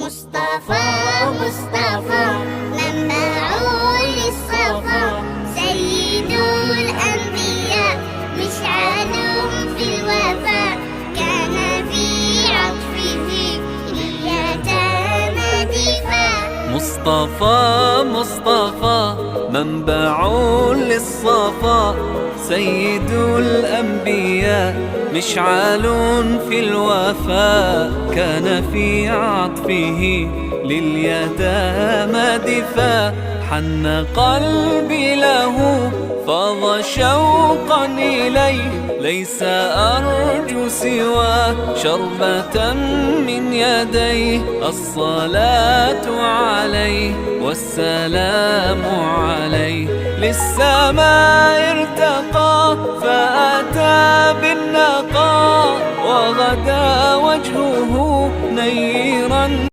مصطفى مصطفى منبع للصفا، سيد الأنبياء مشعل في الوفاء، كان في عطفه لليتامى دفاع. مصطفى مصطفى منبع للصفا، سيد الأنبياء مشعل في الوفاء، كان في عطفه لليتامى دفاع. حن قلبي له فاض شوقا إليه، ليس أرجو سوى شربة من يديه. الصلاة عليه والسلام عليه، للسماء ارتقى فأتى بالنقاء، وغدا وجهه نيرا